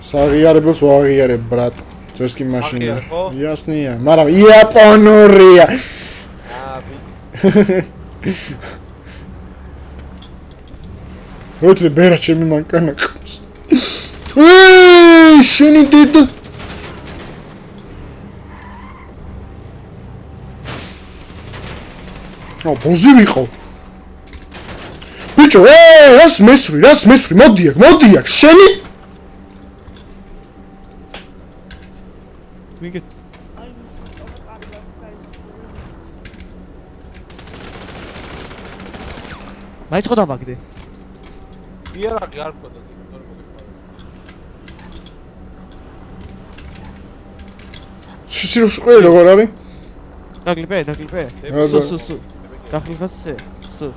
საღიარებელს ვაღიარებ, ბრატ. ეს კი მაშინია. იასნია, მაგრამ იაპონურია. ოთლე ბერა ჩემი მანკანა ყავს. შენი დედა. ბოზი ვიყო. ბიჭო, რას მესვრი, მოდი აქ, შენი. ვიგე. მაიწყო დამაგდე. იარაღი არ მქონდა თვითონ შიშროს ყველა როგორ არის? დაკლიპე. სუ. დაკლიპე. სუ.